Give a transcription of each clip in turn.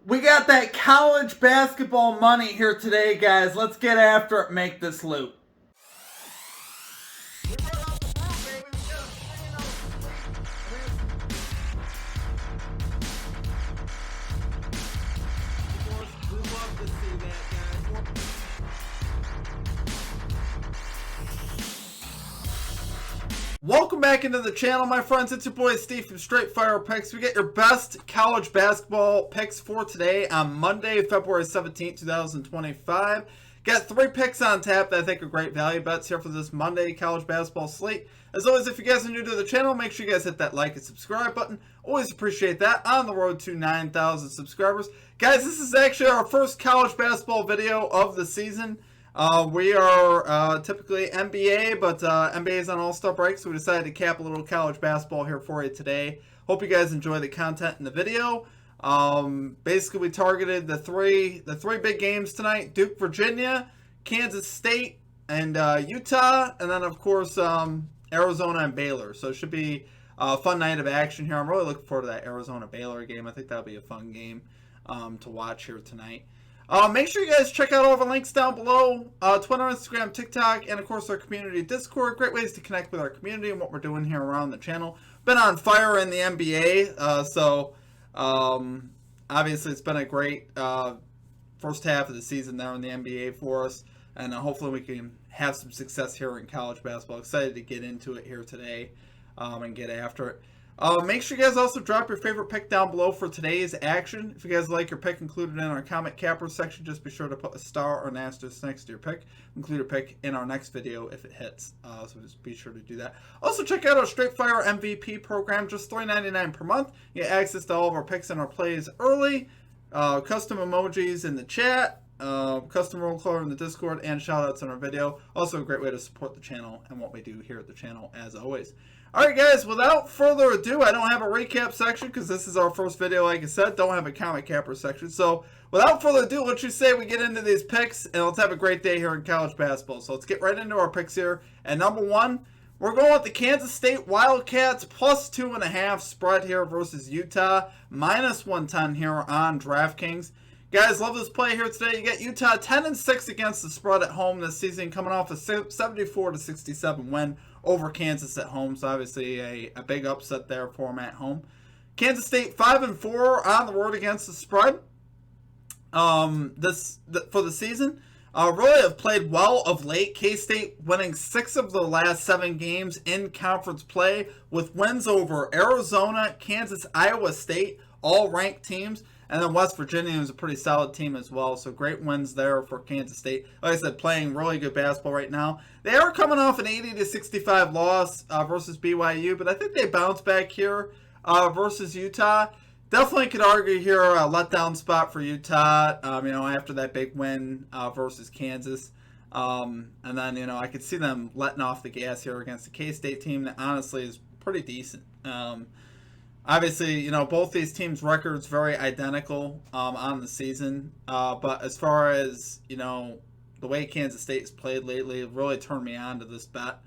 We got that college basketball money here today, guys. Let's get after it, make this loot. Welcome back into the channel, my friends. It's your boy Steve from Straight Fire Picks. We get your best college basketball picks for today on Monday, February 17th, 2025. Got 3 picks on tap that I think are great value bets here for this Monday college basketball slate. As always, if you guys are new to the channel, make sure you guys hit that like and subscribe button. Always appreciate that. On the road to 9,000 subscribers. Guys, this is actually our first college basketball video of the season. We are typically NBA, but NBA is on All-Star break, so we decided to cap a little college basketball here for you today. Hope you guys enjoy the content in the video. Basically, we targeted the three big games tonight: Duke, Virginia, Kansas State, and Utah, and then of course Arizona and Baylor. So it should be a fun night of action here. I'm really looking forward to that Arizona-Baylor game. I think that'll be a fun game to watch here tonight. Make sure you guys check out all of our links down below. Twitter, Instagram, TikTok, and of course our community Discord. Great ways to connect with our community and what we're doing here around the channel. Been on fire in the NBA, so obviously it's been a great first half of the season there in the NBA for us. And hopefully we can have some success here in college basketball. Excited to get into it here today and get after it. Make sure you guys also drop your favorite pick down below for today's action. If you guys like your pick included in our comment capper section, just be sure to put a star or an asterisk next to your pick. Include your pick in our next video if it hits. So just be sure to do that. Also check out our Straight Fire MVP program, just $3.99 per month. You get access to all of our picks and our plays early, custom emojis in the chat, custom roll color in the Discord, and shoutouts in our video. Also a great way to support the channel and what we do here at the channel as always. Alright guys, without further ado, I don't have a recap section because this is our first video, like I said. Don't have a comment capper section. So without further ado, let's just say we get into these picks and let's have a great day here in college basketball. So let's get right into our picks here. And number one, we're going with the Kansas State Wildcats plus 2.5 spread here versus Utah. Minus 110 here on DraftKings. Guys, love this play here today. You got Utah 10-6 against the spread at home this season, coming off a 74-67 win over Kansas at home. So obviously a big upset there for them at home. Kansas State 5-4 on the road against the spread. For the season, really have played well of late. K-State winning 6 of the last 7 games in conference play with wins over Arizona, Kansas, Iowa State, all ranked teams. And then West Virginia is a pretty solid team as well. So great wins there for Kansas State. Like I said, playing really good basketball right now. They are coming off an 80-65 loss versus BYU. But I think they bounce back here versus Utah. Definitely could argue here a letdown spot for Utah, after that big win versus Kansas. And then, I could see them letting off the gas here against the K-State team that honestly is pretty decent. Obviously, both these teams' records very identical on the season. But as far as, the way Kansas State has played lately, it really turned me on to this bet.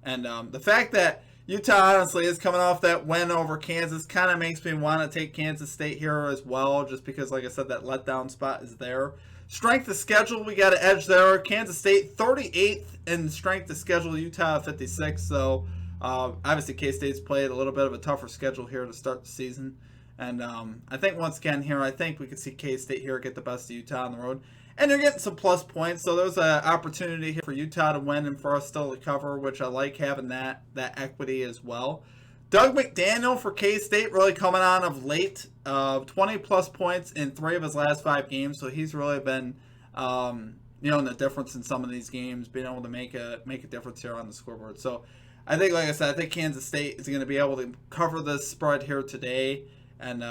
And the fact that Utah, honestly, is coming off that win over Kansas kind of makes me want to take Kansas State here as well, just because, like I said, that letdown spot is there. Strength of schedule, we got an edge there. Kansas State, 38th in strength of schedule. Utah, 56th. So, obviously, K-State's played a little bit of a tougher schedule here to start the season. And I think, once again, here, I think we could see K-State here get the best of Utah on the road. And they're getting some plus points, so there's an opportunity here for Utah to win and for us still to cover, which I like having that equity as well. Doug McDaniel for K-State really coming on of late, 20-plus points in 3 of his last 5 games, so he's really been, in the difference in some of these games, being able to make a difference here on the scoreboard. So I think, like I said, I think Kansas State is going to be able to cover this spread here today, and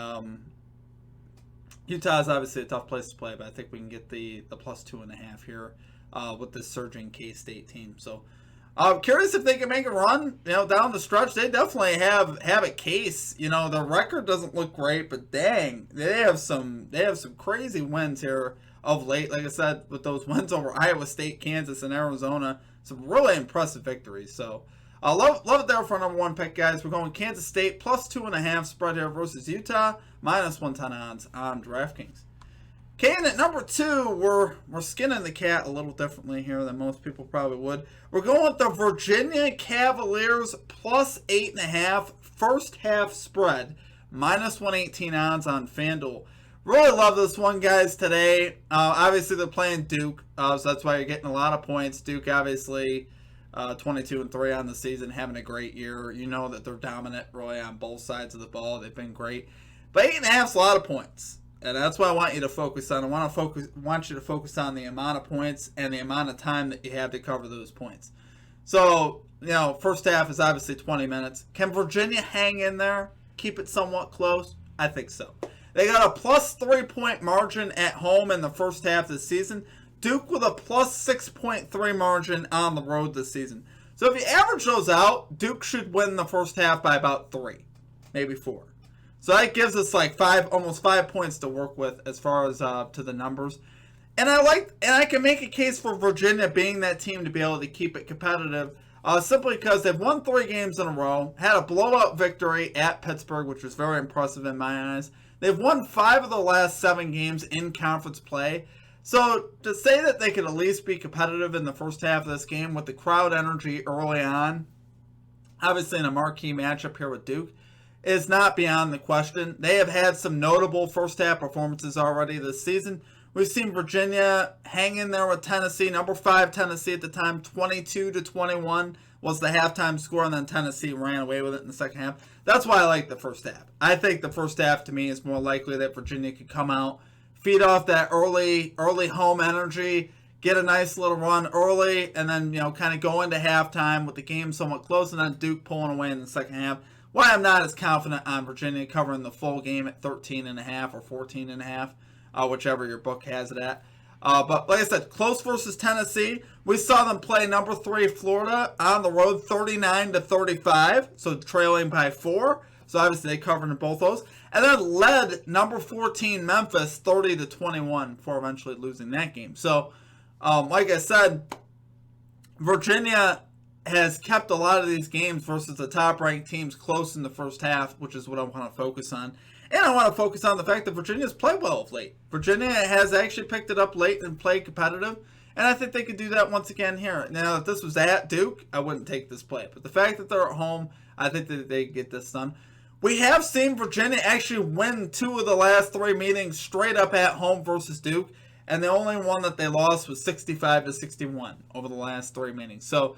Utah is obviously a tough place to play, but I think we can get the plus 2.5 here with this surging K-State team. So I'm curious if they can make a run, down the stretch. They definitely have a case. The record doesn't look great, but dang, they have some crazy wins here of late. Like I said, with those wins over Iowa State, Kansas, and Arizona, some really impressive victories. So love it there for our number 1 pick, guys. We're going Kansas State plus 2.5 spread here versus Utah, minus 110 odds on DraftKings. Okay, and at number 2, we're skinning the cat a little differently here than most people probably would. We're going with the Virginia Cavaliers plus 8.5 first half spread, minus 118 odds on FanDuel. Really love this one, guys, today. Obviously, they're playing Duke, so that's why you're getting a lot of points. Duke, obviously, 22-3 on the season, having a great year. You know that they're dominant, really, on both sides of the ball. They've been great. But 8.5 is a lot of points. And that's what I want you to focus on. I want you to focus on the amount of points and the amount of time that you have to cover those points. So, first half is obviously 20 minutes. Can Virginia hang in there? Keep it somewhat close? I think so. They got a plus 3-point margin at home in the first half of the season. Duke with a plus 6.3 margin on the road this season. So if you average those out, Duke should win the first half by about 3, maybe 4. So that gives us like almost 5 points to work with as far as to the numbers. And I can make a case for Virginia being that team to be able to keep it competitive, simply because they've won 3 games in a row, had a blowout victory at Pittsburgh, which was very impressive in my eyes. They've won 5 of the last 7 games in conference play. So to say that they could at least be competitive in the first half of this game with the crowd energy early on, obviously in a marquee matchup here with Duke, is not beyond the question. They have had some notable first half performances already this season. We've seen Virginia hang in there with Tennessee. Number 5 Tennessee at the time, 22-21 was the halftime score, and then Tennessee ran away with it in the second half. That's why I like the first half. I think the first half to me is more likely that Virginia could come out, feed off that early home energy, get a nice little run early, and then kind of go into halftime with the game somewhat close, and then Duke pulling away in the second half. Why I'm not as confident on Virginia covering the full game at 13.5 or 14.5, whichever your book has it at. But like I said, close versus Tennessee. We saw them play number 3 Florida on the road 39-35, so trailing by 4. So obviously they covered in both those. And then led number 14 Memphis 30-21 before eventually losing that game. So like I said, Virginia has kept a lot of these games versus the top-ranked teams close in the first half, which is what I want to focus on. And I want to focus on the fact that Virginia's played well of late. Virginia has actually picked it up late and played competitive, and I think they could do that once again here. Now, if this was at Duke, I wouldn't take this play. But the fact that they're at home, I think that they get this done. We have seen Virginia actually win 2 of the last 3 meetings straight up at home versus Duke, and the only one that they lost was 65-61 over the last 3 meetings. So,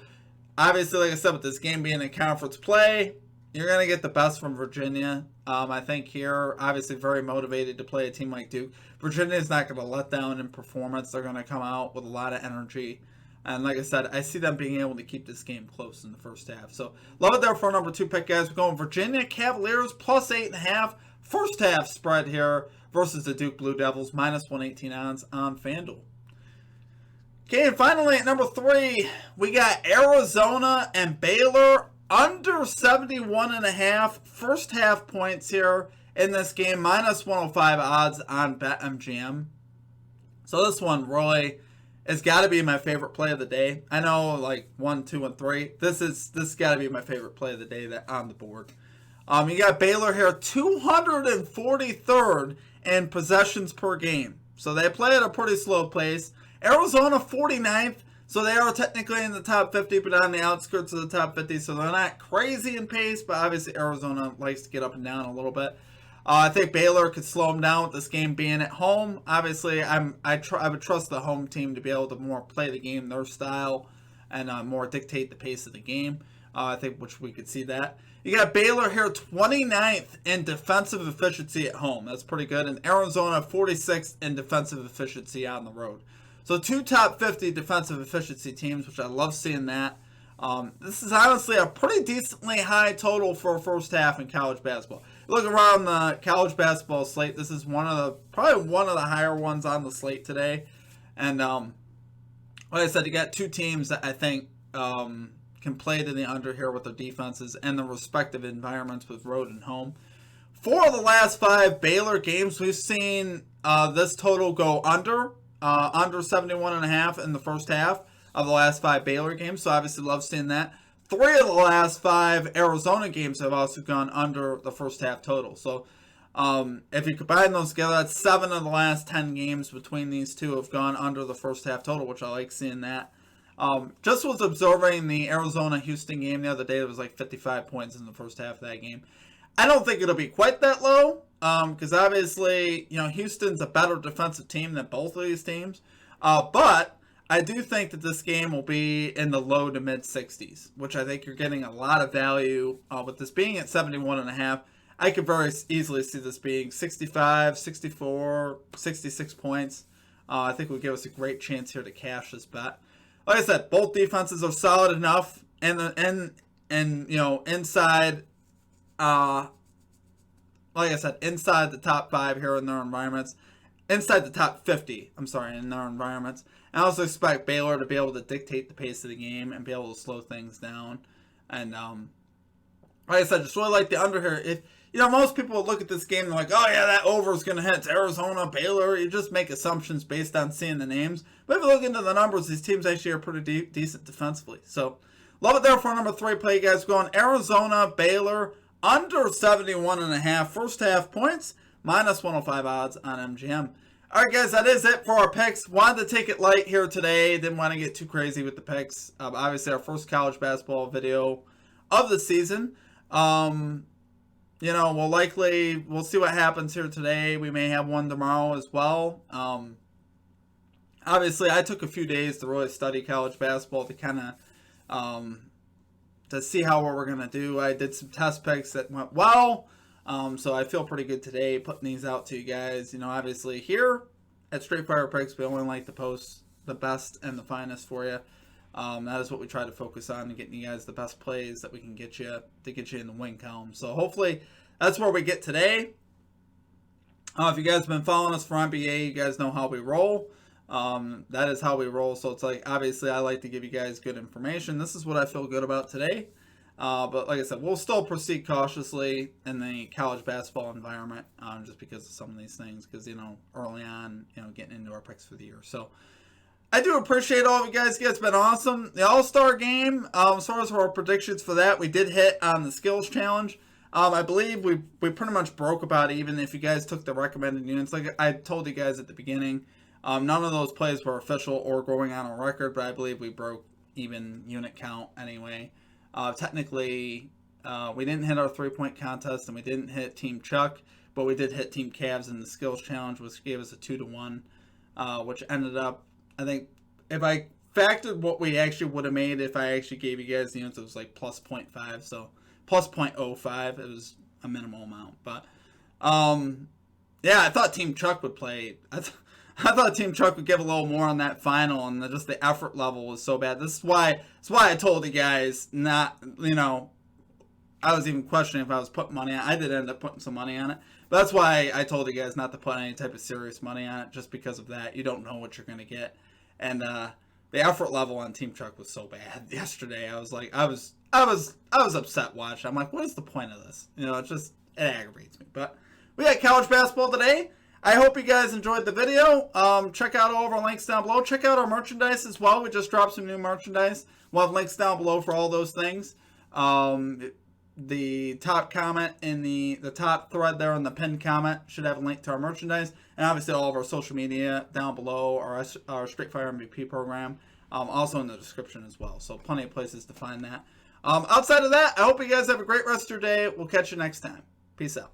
obviously, like I said, with this game being a conference play, you're going to get the best from Virginia. I think here, obviously very motivated to play a team like Duke. Virginia is not going to let down in performance. They're going to come out with a lot of energy. And like I said, I see them being able to keep this game close in the first half. So, love it there for our number 2 pick, guys. We're going Virginia Cavaliers plus 8.5. First half spread here versus the Duke Blue Devils, minus 118 odds on FanDuel. Okay, and finally at number 3, we got Arizona and Baylor under 71.5 first half points here in this game, minus 105 odds on BetMGM. So this one really has got to be my favorite play of the day. I know like 1, 2, and 3. This got to be my favorite play of the day that on the board. You got Baylor here 243rd in possessions per game. So they play at a pretty slow pace. Arizona 49th, so they are technically in the top 50, but on the outskirts of the top 50, so they're not crazy in pace, but obviously Arizona likes to get up and down a little bit. I think Baylor could slow them down with this game being at home. Obviously, I would trust the home team to be able to more play the game their style and more dictate the pace of the game. I think which we could see that. You got Baylor here 29th in defensive efficiency at home. That's pretty good. And Arizona 46th in defensive efficiency on the road. So 2 top 50 defensive efficiency teams, which I love seeing that. This is honestly a pretty decently high total for a first half in college basketball. Look around the college basketball slate. This is probably one of the higher ones on the slate today. And like I said, you got 2 teams that I think can play to the under here with their defenses and the respective environments with road and home. 4 of the last 5 Baylor games, we've seen this total go under 71.5 in the first half of the last 5 Baylor games. So obviously love seeing that. 3 of the last 5 Arizona games have also gone under the first half total. So If you combine those together, that's 7 of the last 10 games between these two have gone under the first half total, which I like seeing that. Just was observing the Arizona-Houston game the other day. It was like 55 points in the first half of that game. I don't think it'll be quite that low, because obviously, Houston's a better defensive team than both of these teams. But I do think that this game will be in the low to mid 60s, which I think you're getting a lot of value with this being at 71.5. I could very easily see this being 65, 64, 66 points. I think would give us a great chance here to cash this bet. Like I said, both defenses are solid enough, and inside. Like I said, inside the top 5 here in their environments, inside the top 50. I'm sorry, in their environments. I also expect Baylor to be able to dictate the pace of the game and be able to slow things down. And like I said, just really like the under here. If most people would look at this game and they're like, oh yeah, that over is going to hit. It's Arizona, Baylor. You just make assumptions based on seeing the names. But if you look into the numbers, these teams actually are pretty decent defensively. So, love it there for number 3 play, you guys. Going Arizona, Baylor, under 71.5 first half points, minus 105 odds on MGM. All right, guys, that is it for our picks. Wanted to take it light here today. Didn't want to get too crazy with the picks. Obviously, our first college basketball video of the season. We'll see what happens here today. We may have one tomorrow as well. Obviously, I took a few days to really study college basketball to kind of to see how we're going to do. I did some test picks that went well. So I feel pretty good today putting these out to you guys. Obviously here at Straight Fire Picks, we only like to post the best and the finest for you. That is what we try to focus on, getting you guys the best plays that we can get you to get you in the win column. So hopefully that's where we get today. If you guys have been following us for NBA, you guys know how we roll. That is how we roll. So it's like, obviously I like to give you guys good information. This is what I feel good about today. But like I said, we'll still proceed cautiously in the college basketball environment, just because of some of these things, because, early on, getting into our picks for the year. So I do appreciate all of you guys. You guys have been awesome. The All-Star game, as far as our predictions for that, we did hit on the skills challenge. I believe we pretty much broke about even if you guys took the recommended units. Like I told you guys at the beginning, none of those plays were official or going on a record, but I believe we broke even unit count anyway. Technically, we didn't hit our 3-point contest, and we didn't hit Team Chuck, but we did hit Team Cavs in the skills challenge, which gave us a 2-1, which ended up, I think, if I factored what we actually would have made if I actually gave you guys the units, it was like plus 0.5, so plus 0.05. It was a minimal amount, but yeah, I thought Team Chuck would play. I thought Team Chuck would give a little more on that final, and just the effort level was so bad. That's why I told you guys not, I was even questioning if I was putting money on it. I did end up putting some money on it. But that's why I told you guys not to put any type of serious money on it, just because of that. You don't know what you're going to get. And the effort level on Team Chuck was so bad yesterday. I was like, I was upset watching. I'm like, what is the point of this? It aggravates me. But we got college basketball today. I hope you guys enjoyed the video. Check out all of our links down below. Check out our merchandise as well. We just dropped some new merchandise. We'll have links down below for all those things. The top comment in the top thread there in the pinned comment should have a link to our merchandise. And obviously all of our social media down below, our Straight Fire MVP program, also in the description as well. So plenty of places to find that. Outside of that, I hope you guys have a great rest of your day. We'll catch you next time. Peace out.